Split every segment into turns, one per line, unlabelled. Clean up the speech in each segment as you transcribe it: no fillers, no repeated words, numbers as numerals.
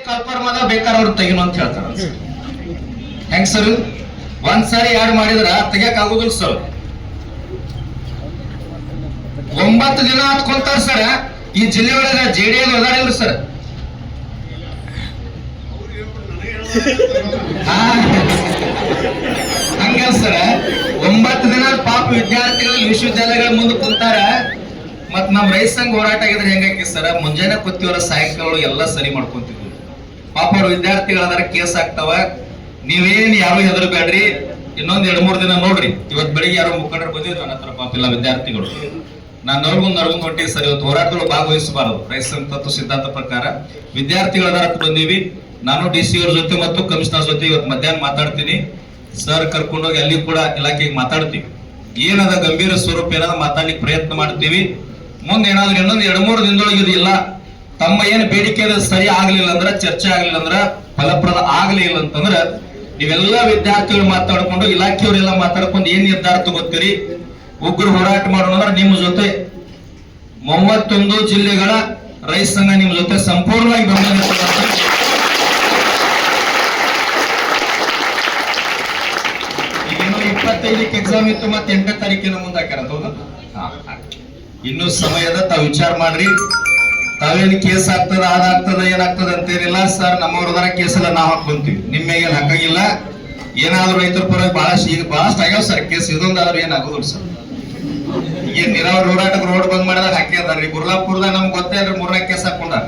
ಕಲ್ಪರ್ ಮಗ ಬೇಕಾದ್ರೆ ಅವ್ರು ತೆಗಿನು ಅಂತ ಹೇಳ್ತಾರ. ಹೆಂಗ್ ಸರ್ ಒಂದ್ಸಾರಿ ಯಾರು ಮಾಡಿದ್ರ ತೆಗಿಯಕ್ ಆಗುದಿಲ್ಲ ಸರ್. 9 ದಿನ ಹತ್ಕೊಂತಾರ ಸರ್. ಈ ಜಿಲ್ಲೆ ಒಳಗ JDS ಅದಾರಿಲ್ರಿ ಸರ್. ಹಂಗ ಸರ್ 9 ದಿನ ಪಾಪ ವಿದ್ಯಾರ್ಥಿಗಳು ವಿಶ್ವವಿದ್ಯಾಲಯಗಳ ಮುಂದೆ ಕುಂತಾರ. ಮತ್ ನಮ್ ರೈತ ಸಂಘ ಹೋರಾಟ ಆಗಿದ್ರೆ ಹೆಂಗಾಕಿ ಸರ್, ಮುಂಜಾನೆ ಕೂತಿವರ ಸಾಯಂಕಾಲ ಎಲ್ಲ ಸರಿ ಮಾಡ್ಕೊಂತಿದ್ವಿ. ಪಾಪ ಅವ್ರ ವಿದ್ಯಾರ್ಥಿಗಳದಾರ ಕೇಸ್ ಆಗ್ತಾವ. ನೀವೇನ್ ಯಾರು ಹೆದರ್ಬೇಡ್ರಿ, ಇನ್ನೊಂದ್ 2-3 ದಿನ ನೋಡ್ರಿ. ಇವತ್ ಬೆಳಿಗ್ಗೆ ಯಾರೋ ಮುಖಂಡರು ಬಂದಿದ್ರು ನನ್ನ ಹತ್ರ, ಪಾಪ ಇಲ್ಲ ವಿದ್ಯಾರ್ಥಿಗಳು. ನಾನು ನರ್ಗುಂದ್ ಹೊಂಟಿವಿ ಸರ್. ಇವತ್ತು ಹೋರಾಟಗಳು ಭಾಗವಹಿಸಬಾರದು ರೈತ ಸಂಘ ತತ್ವ ಸಿದ್ಧಾಂತ ಪ್ರಕಾರ. ವಿದ್ಯಾರ್ಥಿಗಳದಾರ ಬಂದೀವಿ. ನಾನು DC ಅವ್ರ ಜೊತೆ ಮತ್ತು ಕಮಿಷನರ್ ಜೊತೆ ಇವತ್ತು ಮಧ್ಯಾಹ್ನ ಮಾತಾಡ್ತೀನಿ ಸರ್. ಕರ್ಕೊಂಡೋಗಿ ಅಲ್ಲಿ ಕೂಡ ಇಲಾಖೆಗೆ ಮಾತಾಡ್ತೀವಿ. ಏನದ ಗಂಭೀರ ಸ್ವರೂಪ ಏನಾದ ಮಾತಾಡ್ಲಿಕ್ಕೆ ಪ್ರಯತ್ನ ಮಾಡ್ತೀವಿ. ಮುಂದೆ ಏನಾದ್ರು ಇನ್ನೊಂದು 2-3 ದಿನದೊಳಗೆ ಇದು ಇಲ್ಲ, ತಮ್ಮ ಏನು ಬೇಡಿಕೆ ಸರಿ ಆಗ್ಲಿಲ್ಲ ಅಂದ್ರ, ಚರ್ಚೆ ಆಗ್ಲಿಲ್ಲ ಅಂದ್ರ, ಫಲಪ್ರದ ಆಗ್ಲಿಲ್ಲ ಅಂತಂದ್ರ ನೀವೆಲ್ಲ ವಿದ್ಯಾರ್ಥಿಗಳು ಮಾತಾಡ್ಕೊಂಡು ಇಲಾಖೆಯವರೆಲ್ಲ ಮಾತಾಡ್ಕೊಂಡು ಏನ್ ನಿರ್ಧಾರ ತಗೋತೀರಿ, ಉಗ್ರ ಹೋರಾಟ ಮಾಡೋಣ ಅಂದ್ರೆ ನಿಮ್ಮ ಜೊತೆ 31 ಜಿಲ್ಲೆಗಳ ರೈತ ಸಂಘ ನಿಮ್ಮ ಜೊತೆ ಸಂಪೂರ್ಣವಾಗಿ ಬೆಂಬಲ. ಈಗೇನೋ 25ಕ್ಕೆ ಎಕ್ಸಾಮ್ ಇತ್ತು, ಮತ್ತೆ 8ನೇ ತಾರೀಕಿನ ಮುಂದೆ ಹಾಕ್ಯಾರ. ಇನ್ನು ಸಮಯದ ತಾವು ವಿಚಾರ ಮಾಡ್ರಿ. ತಾವೇನು ಕೇಸ್ ಆಗ್ತದ, ಅದಾಗ್ತದ, ಏನಾಗ್ತದ ಅಂತೇನಿಲ್ಲ ಸರ್. ನಮ್ಮವ್ರದಾರ ಕೇಸ್ ಎಲ್ಲ ನಾವ್ ಹಾಕೊಂತೀವಿ, ನಿಮ್ಮ ಏನ್ ಹಾಕಾಗಿಲ್ಲ. ಏನಾದ್ರು ರೈತರ ಪರವಾಗಿ ಬಹಳಷ್ಟು ಆಗ್ಯಾವ ಸರ್ ಕೇಸ್. ಇದೊಂದಾದ್ರೂ ಏನಾಗೋದಿಲ್ಲ ಸರ್. ಏನ್ ನೀರಾವರಿ ಹೋರಾಟಕ್ಕೆ ರೋಡ್ ಬಂದ್ ಮಾಡಿದಾಗ ಹಾಕಿದಾರ್ರಿ. ಗುರ್ಲಾಪುರದಾಗ ನಮ್ಗೆ ಗೊತ್ತೇ ಅಲ್ರಿ 3 ಕೇಸ್ ಹಾಕೊಂಡಾರ.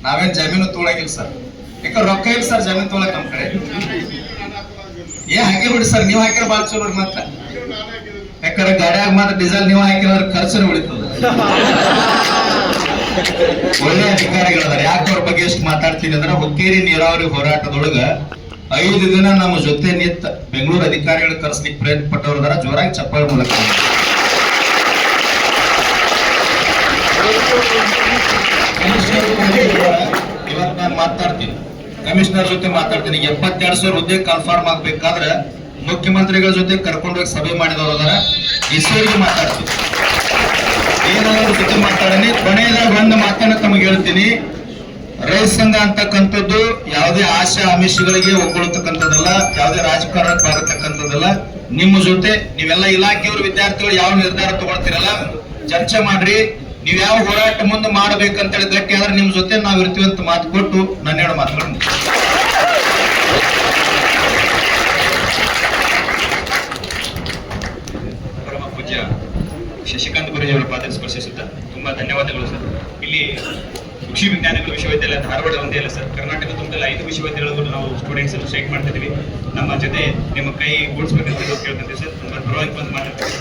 ನಾವೇನ್ ಜಮೀನು ತೊಗೊಳಗಿಲ್ಲ ಸರ್, ಯಾಕಂದ್ರೆ ರೊಕ್ಕ ಇಲ್ಲ ಸರ್ ಜಮೀನು ತೊಗೊಳಕ್ ನಮ್ ಕಡೆ. ಹಾಕಿ ಬಿಡಿ ಸರ್, ನೀವ್ ಹಾಕಿರ ಬಾಳ ಚಲೋ ಮತ್ತ. ಯಾಕಂದ್ರೆ ಗಾಡಿಯಾಗ ಮಾತ್ರ ಡೀಸೆಲ್ ನೀವು ಹಾಕಿರೋದ್ರ ಖರ್ಚು ಉಳಿತದ. ಒಳ್ಳೆ ಅಧಿಕಾರಿಗಳದಾರ. ಯಾಕೆ ಅವ್ರ ಬಗ್ಗೆ ಎಷ್ಟು ಮಾತಾಡ್ತೀನಿ ಅಂದ್ರೆ, ಹುಕ್ಕೇರಿ ನೀರಾವರಿ ಹೋರಾಟದೊಳಗ 5 ದಿನ ನಮ್ಮ ಜೊತೆ ನಿಂತ ಬೆಂಗಳೂರು ಅಧಿಕಾರಿಗಳು ಕರೆಸ್ಲಿಕ್ಕೆ ಪ್ರಯತ್ನ ಪಟ್ಟವ್ರದಾರ. ಜೋರಾಗಿ ಚಪ್ಪಾಳೆ ಮೂಲಕ ಇವತ್ತು ನಾನು ಮಾತಾಡ್ತೀನಿ, ಕಮಿಷನರ್ ಜೊತೆ ಮಾತಾಡ್ತೀನಿ. 72,000 ಹುದ್ದೆ ಕನ್ಫರ್ಮ್ ಆಗ್ಬೇಕಾದ್ರೆ ಮುಖ್ಯಮಂತ್ರಿಗಳ ಜೊತೆ ಕರ್ಕೊಂಡೋಗಿ ಸಭೆ ಮಾಡಿದವರ ಇಸ್ರೋಗೆ ಮಾತಾಡ್ತೀನಿ. ಏನಾದ್ರು ಜೊತೆ ಮಾತಾಡನಿ. ಕೊನೆಯದಾಗ ಒಂದು ಮಾತನ್ನ ತಮಗೆ ಹೇಳ್ತೀನಿ, ರೈತ ಸಂಘ ಅಂತಕ್ಕಂಥದ್ದು ಯಾವುದೇ ಆಶಾ ಆಮಿಷಗಳಿಗೆ ಒಗ್ಗೊಳ್ತಕ್ಕಂಥದ್ದಲ್ಲ, ಯಾವುದೇ ರಾಜಕಾರಣಕ್ಕೆ ಬಾರತಕ್ಕಂಥದ್ದಲ್ಲ. ನಿಮ್ಮ ಜೊತೆ ನೀವೆಲ್ಲ ಇಲಾಖೆಯವರು ವಿದ್ಯಾರ್ಥಿಗಳು ಯಾವ ನಿರ್ಧಾರ ತಗೊಳ್ತೀರಲ್ಲ ಚರ್ಚೆ ಮಾಡ್ರಿ. ನೀವ್ ಯಾವ ಹೋರಾಟ ಮುಂದೆ ಮಾಡ್ಬೇಕಂತೇಳಿ ಗಟ್ಟಿ ಆದ್ರೆ ನಿಮ್ ಜೊತೆ ನಾವ್ ಇರ್ತೀವಿ ಅಂತ ಮಾತು ಕೊಟ್ಟು ನನ್ನ 2 ಮಾತುಗಳನ್ನು ಪರಮ ಪೂಜ್ಯ ಶಶಿಕಾಂತ್ ಗುರೂಜಿ ಅವರ ಪಾದ ಸ್ಪರ್ಶಿಸುತ್ತಾ ತುಂಬಾ ಧನ್ಯವಾದಗಳು ಸರ್. ಇಲ್ಲಿ ಕೃಷಿ ವಿಜ್ಞಾನಗಳ ವಿಶ್ವವಿದ್ಯಾಲಯ ಧಾರವಾಡ ಒಂದೇ ಅಲ್ಲ ಸರ್, ಕರ್ನಾಟಕ ತುಂಬದಲ್ಲಿ 5 ವಿಶ್ವವಿದ್ಯಾಲಯಗಳು ನಾವು ಸ್ಟೂಡೆಂಟ್ಸ್ ಸ್ಟ್ರೈಕ್ ಮಾಡ್ತಿದ್ದೀವಿ. ನಮ್ಮ ಜೊತೆ ನಿಮ್ಮ ಕೈ ಗೂಡಿಸ್ಬೇಕಂತ ಕೇಳ್ಕೊಂತೀವಿ ಸರ್. ತುಂಬಾ ಪರವಾಗಿ ಬಂದು ಮಾತಾಡ್ತೀವಿ.